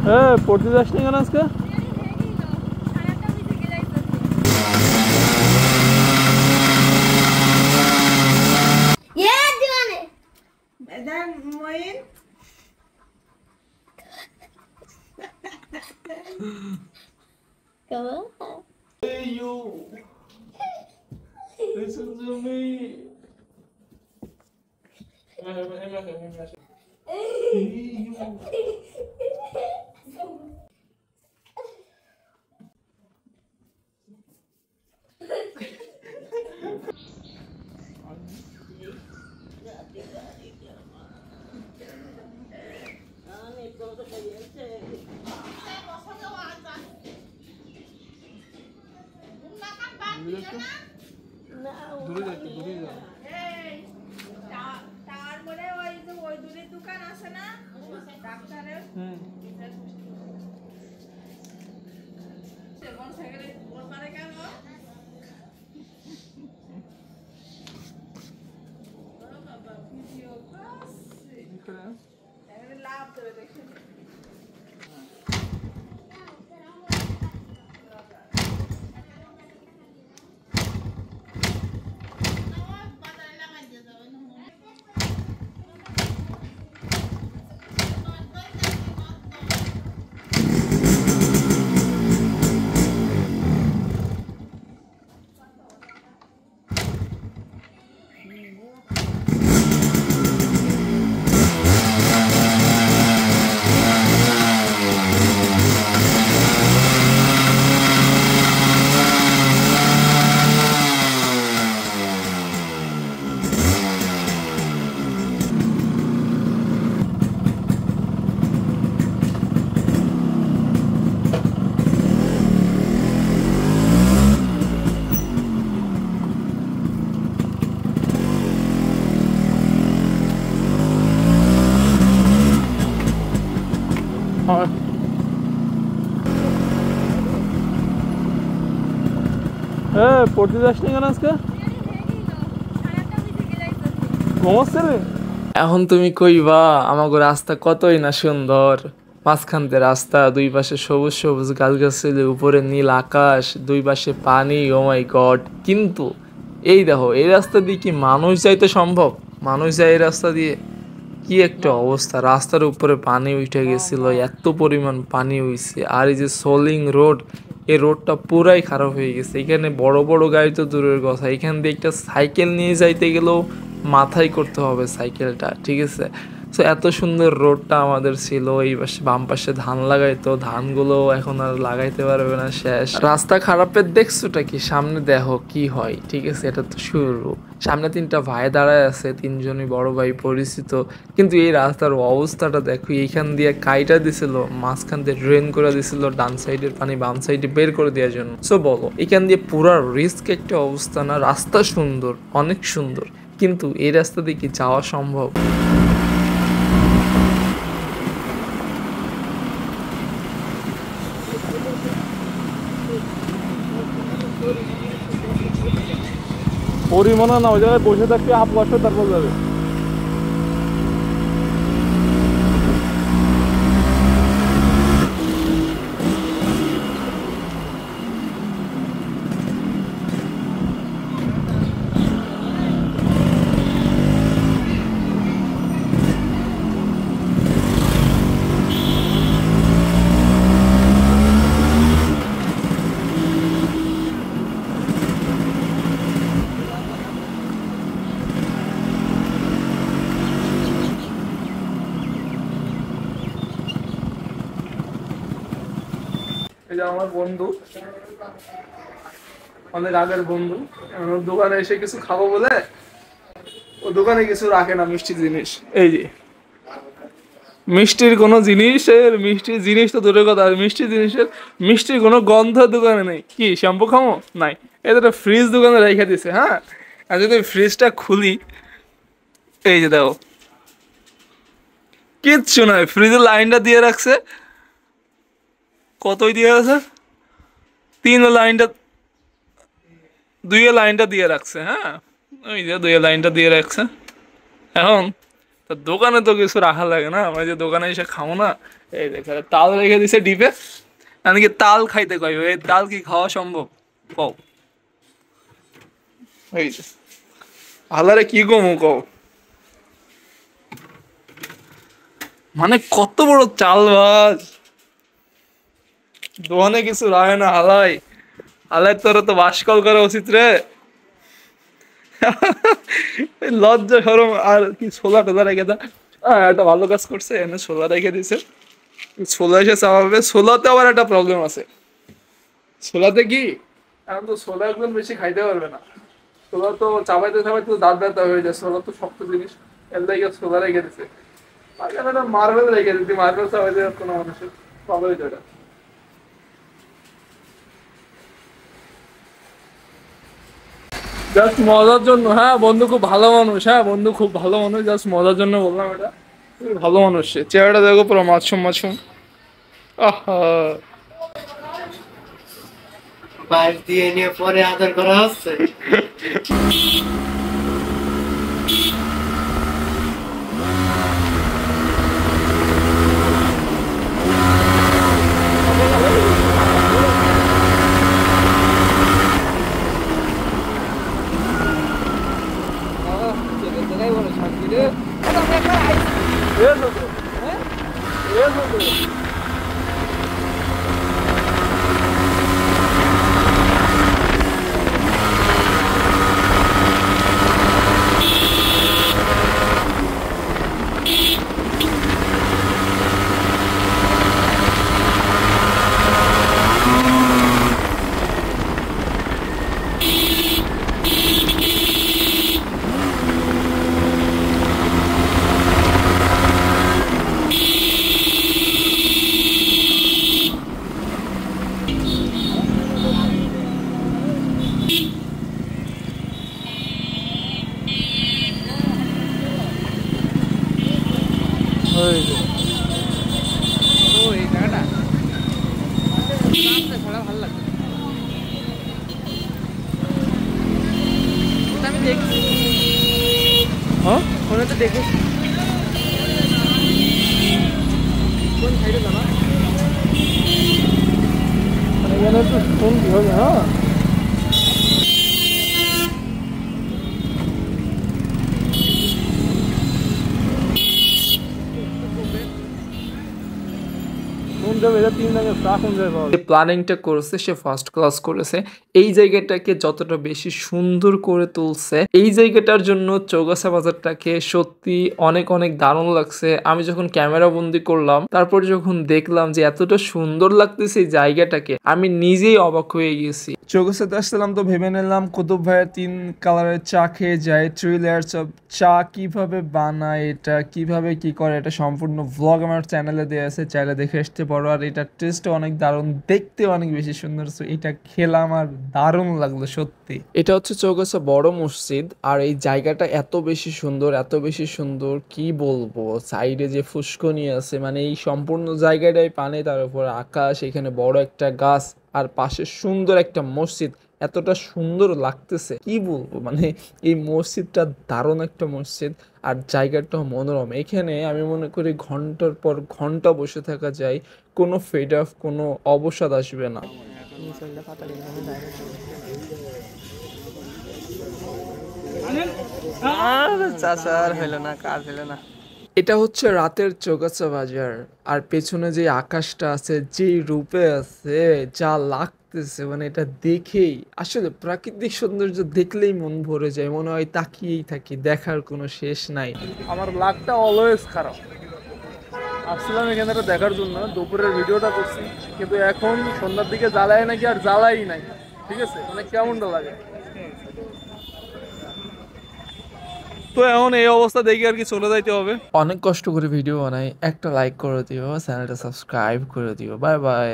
হ্যাঁ, পড়তে যাসনি কেন আজকে? Hey you, listen to me. Hey you. দূরে যাইতে দূরে যাও। এই তারপরে ওই যে ওই দূরে দোকান আছে না ডাক্তারের সেবন সাগরে ওর পারে কেন বড় বাবা ভিডিও করছে এখানে লাভ দেবে দেখেন হ্যাঁ, পড়তে যাসনি কেন আজকে? এখন তুমি কইবা আমাগো রাস্তা কতই না সুন্দর, মাঝখান দিয়ে রাস্তা, দুই পাশে সবুজ সবুজ গাছগাছালি, উপরে নীল আকাশ, দুই পাশে পানি, ও মাই গড। কিন্তু এই দেখো, এই রাস্তা দিয়ে কি মানুষ যাইতে সম্ভব? মানুষ যায় এই রাস্তা দিয়ে? কি একটা অবস্থা, রাস্তার উপরে পানি উঠে গেছিল, এত পরিমাণ পানি হইছে। আর এই যে সোলিং রোড, এই রোডটা পুরাই খারাপ হয়ে গেছে। এখানে বড় বড় গাড়ি তো দূরের কথা, এখান দিয়ে একটা সাইকেল নিয়ে যাইতে গেলেও মাথায় করতে হবে সাইকেলটা, ঠিক আছে? তো এত সুন্দর রোডটা আমাদের ছিল, এই পাশে বাম পাশে ধান লাগাইতো, ধানগুলো এখন আর লাগাইতে পারবে না, শেষ। রাস্তা খারাপের দেখছোটা কি? সামনে দেখো কি হয়, ঠিক আছে? এটা তো শুরু। সামনে তিনটা ভাই দাঁড়ায় আছে, তিনজনই বড় ভাই পরিচিত। কিন্তু এই রাস্তার অবস্থাটা দেখো, এইখান দিয়ে কাইটা দিছিল, মাঝখান দিয়ে ড্রেন করে দিছিল, ডান সাইডের পানি বাম সাইডে বের করে দেওয়ার জন্য। সো বলো, এখান দিয়ে পুরা রিস্ক একটা অবস্থা না? রাস্তা সুন্দর, অনেক সুন্দর, কিন্তু এই রাস্তা দিয়ে কি যাওয়া সম্ভব? পরিমাণা না, ওই জায়গায় বসে থাকতে হাফ বছর তারপর যাবে। এই যে আমার বন্ধু, অনেক আগের বন্ধু, ওর দোকানে এসে কিছু খাবো বলে ও দোকানে কিছু রাখে না মিষ্টি জিনিস। এই যে মিষ্টির কোনো জিনিসের, মিষ্টির জিনিস তো দূরের কথা, মিষ্টির কোনো গন্ধ দোকানে নেই। কি শ্যাম্পু খামো নাই, এটা ফ্রিজ দোকানে রেখে দিছে। হ্যাঁ, আর যদি ফ্রিজটা খুলি, এই যে দেখো কিচ্ছু নাই, ফ্রিজের লাইনটা দিয়ে রাখছে, কতই দিয়ে আছে, 3 লাইনটা, 2 লাইনটা দিয়ে রাখছে। হ্যাঁ, ওই যে 2 লাইনটা দিয়ে রাখছে। এখন তো দোকানে তো কিছু রাখা লাগে না, আমরা যে দোকানে এসে খাবো না, এই দেখো তাল রেখে দিছে ডিপে, এমনকি তাল খাইতে কইবে, এই তাল কি খাওয়া সম্ভব কও? এই যে আলারে কি গমু কও, মানে কত বড় চালবাজ, দোকানে কিছু রায় না হালাই, হালাই তোর তো বাসকল করা উচিত রে। লজ্জা সরম আর কি, ছোলা টোলা রেখে দা, একটা ভালো কাজ করছে, এনে ছোলা রেখে দিছে, ছোলা এসে চাপাবে। ছোলাতে আবার একটা প্রবলেম আছে, ছোলাতে কি এখন তো ছোলা একদম বেশি খাইতে পারবে না, ছোলা তো চাপাইতে চাপাইতে তো দাঁত ব্যথা হয়ে যায়, ছোলা তো শক্ত জিনিস, এর লাগে ছোলা রেখে দিছে। আগে একটা মার্বেল রেখে দিতি, মার্বেল চাপাইতে কোনো মানুষের প্রবলেম হইতো এটা। জাস্ট মজার জন্য, হ্যাঁ বন্ধু খুব ভালো মানুষ, হ্যাঁ বন্ধু খুব ভালো মানুষ, জাস্ট মজার জন্য বললাম এটা, খুবই ভালো মানুষ সে। চেহারাটা দেখো পুরো মাছুম মাছুম, আহা। বাইর দিয়ে নিয়ে পরে আদর করা হচ্ছে। হ্যাঁ ফোনে তো দেখেছি, কোন সাইডে যাবা এখানে তো ফোন কি হবে। হ্যাঁ প্ল্যানিংটা করেছে সে ফার্স্ট ক্লাস করেছে, এই জায়গাটাকে যতটা বেশি সুন্দর করে তুলছে, এই জায়গাটার জন্য চৌগাছা বাজারটাকে সত্যি অনেক অনেক দারুণ লাগছে। আমি যখন ক্যামেরা বন্দি করলাম, তারপর যখন দেখলাম যে এতটা সুন্দর লাগতেছে এই জায়গাটাকে, আমি নিজেই অবাক হয়ে গেছি। চৌগাছাতে আসলাম তো ভেবে নিলাম কুতুব ভাইয়ের 3 কালারের চা খেয়ে যায়, 3 লেয়ার্স অফ চা কিভাবে বানায়, এটা কিভাবে কি করে, এটা সম্পূর্ণ ভ্লগ আমার চ্যানেলে দেওয়া আছে, চাইলে দেখে আসতে পারো। আর এটা টেস্ট অনেক দারুণ, দেখতে অনেক বেশি সুন্দর, এটা খেলাম আর দারুণ লাগলো সত্যি। এটা হচ্ছে চৌগাছা বড় মসজিদ, আর এই জায়গাটা এত বেশি সুন্দর, এত বেশি সুন্দর কি বলবো। সাইডে যে ফুসকুনি আছে, মানে এই সম্পূর্ণ জায়গাটাই পানি, তার উপর আকাশ, এখানে বড় একটা গাছ, আর পাশে সুন্দর একটা মসজিদ, এতটা সুন্দর লাগতেছে কি বলবো। মানে এই মসজিদটা দারুণ একটা মসজিদ, আর জায়গাটা মনোরম। এখানে আমি মনে করি ঘন্টার পর ঘন্টা বসে থাকা যায়, কোনো ফেড অফ, কোনো অবসাদ আসবে না। এটা হচ্ছে রাতের চৌগাছা বাজার, আর পেছনে যে আকাশটা আছে, যে রূপে আছে, যা লাগতেছে, মানে এটা দেখেই আসলে প্রাকৃতিক সৌন্দর্য দেখলেই মন ভরে যায়, মনে হয় তাকিয়েই থাকি, দেখার কোনো শেষ নাই। আমার লাগটা অলওয়েজ খারাপ, আসছিলাম এখানে দেখার জন্য, দুপুরের ভিডিওটা করছি, কিন্তু এখন সন্ধ্যার দিকে জ্বালায় নাকি আর জ্বালাই নাই, ঠিক আছে, মানে কেমনটা লাগে। তো এখন এই অবস্থা দেখে আর কি চলে যাইতে হবে। অনেক কষ্ট করে ভিডিও বানাই, একটা লাইক করে দিও, চ্যানেলটা সাবস্ক্রাইব করে দিও। Bye bye.